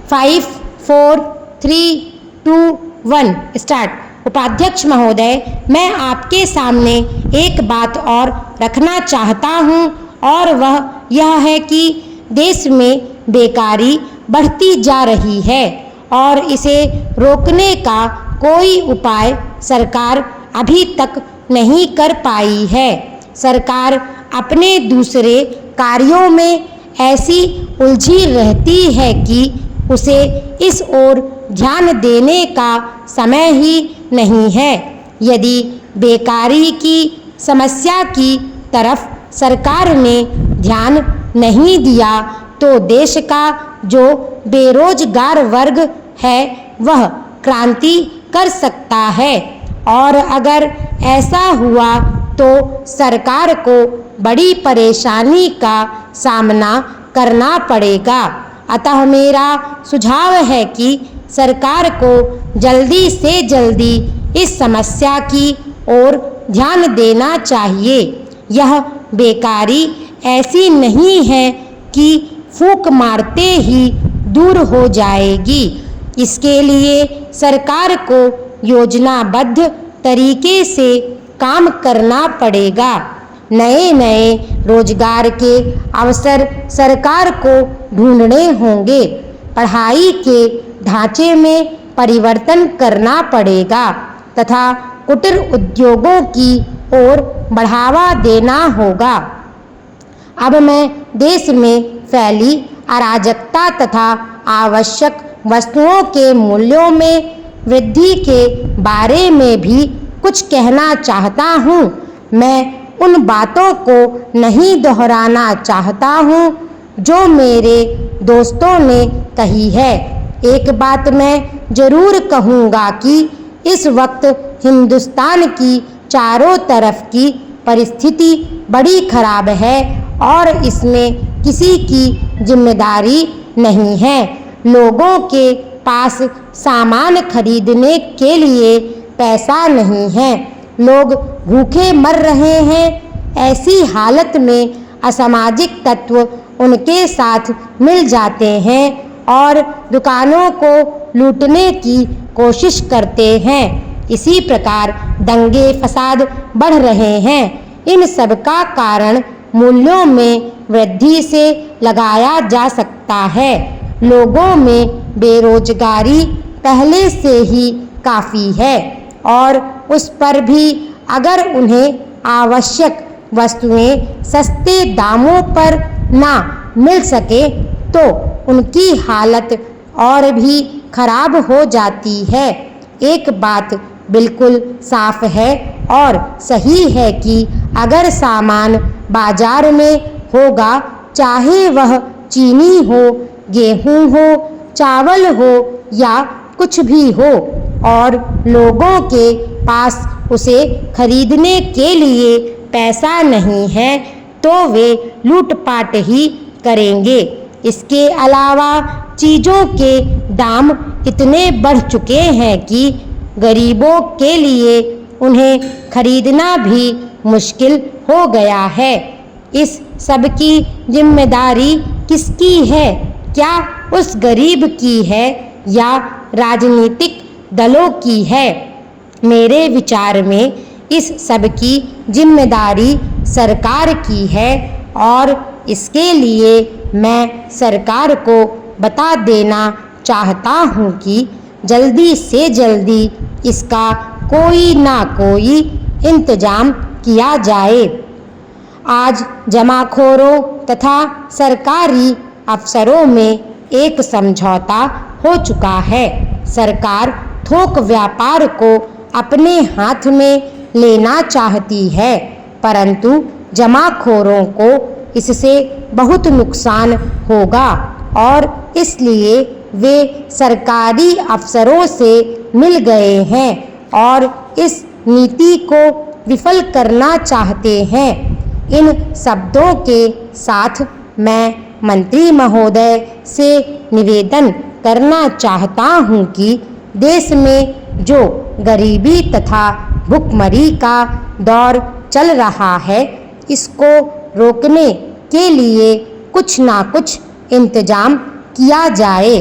5, 4, 3, 2, 1 start. उपाध्यक्ष महोदय, मैं आपके सामने एक बात और रखना चाहता हूं और वह यह है कि देश में बेकारी बढ़ती जा रही है और इसे रोकने का कोई उपाय सरकार अभी तक नहीं कर पाई है। सरकार अपने दूसरे कार्यों में ऐसी उलझी रहती है कि उसे इस ओर ध्यान देने का समय ही नहीं है। यदि बेकारी की समस्या की तरफ सरकार ने ध्यान नहीं दिया तो देश का जो बेरोजगार वर्ग है वह क्रांति कर सकता है और अगर ऐसा हुआ तो सरकार को बड़ी परेशानी का सामना करना पड़ेगा। अतः मेरा सुझाव है कि सरकार को जल्दी से जल्दी इस समस्या की ओर ध्यान देना चाहिए। यह बेकारी ऐसी नहीं है कि फूंक मारते ही दूर हो जाएगी। इसके लिए सरकार को योजनाबद्ध तरीके से काम करना पड़ेगा। नए नए रोजगार के अवसर सरकार को ढूंढने होंगे। पढ़ाई के ढांचे में परिवर्तन करना पड़ेगा तथा कुटीर उद्योगों की ओर बढ़ावा देना होगा। अब मैं देश में फैली अराजकता तथा आवश्यक वस्तुओं के मूल्यों में वृद्धि के बारे में भी कुछ कहना चाहता हूँ। मैं उन बातों को नहीं दोहराना चाहता हूँ जो मेरे दोस्तों ने कही है। एक बात मैं जरूर कहूँगा कि इस वक्त हिंदुस्तान की चारों तरफ की परिस्थिति बड़ी खराब है और इसमें किसी की जिम्मेदारी नहीं है। लोगों के पास सामान खरीदने के लिए पैसा नहीं है। लोग भूखे मर रहे हैं। ऐसी हालत में असामाजिक तत्व उनके साथ मिल जाते हैं और दुकानों को लूटने की कोशिश करते हैं। इसी प्रकार दंगे फसाद बढ़ रहे हैं। इन सब का कारण मूल्यों में वृद्धि से लगाया जा सकता है। लोगों में बेरोजगारी पहले से ही काफ़ी है और उस पर भी अगर उन्हें आवश्यक वस्तुएं सस्ते दामों पर ना मिल सके तो उनकी हालत और भी खराब हो जाती है। एक बात बिल्कुल साफ है और सही है कि अगर सामान बाजार में होगा, चाहे वह चीनी हो, गेहूं हो, चावल हो या कुछ भी हो, और लोगों के पास उसे खरीदने के लिए पैसा नहीं है तो वे लूटपाट ही करेंगे। इसके अलावा चीज़ों के दाम इतने बढ़ चुके हैं कि गरीबों के लिए उन्हें खरीदना भी मुश्किल हो गया है। इस सब की जिम्मेदारी किसकी है? क्या उस गरीब की है या राजनीतिक दलों की है? मेरे विचार में इस सब की जिम्मेदारी सरकार की है और इसके लिए मैं सरकार को बता देना चाहता हूँ कि जल्दी से जल्दी इसका कोई ना कोई इंतजाम किया जाए। आज जमाखोरों तथा सरकारी अफसरों में एक समझौता हो चुका है। सरकार थोक व्यापार को अपने हाथ में लेना चाहती है, परंतु जमाखोरों को इससे बहुत नुकसान होगा और इसलिए वे सरकारी अफसरों से मिल गए हैं और इस नीति को विफल करना चाहते हैं। इन शब्दों के साथ मैं मंत्री महोदय से निवेदन करना चाहता हूं कि देश में जो गरीबी तथा भुखमरी का दौर चल रहा है, इसको रोकने के लिए कुछ ना कुछ इंतजाम किया जाए।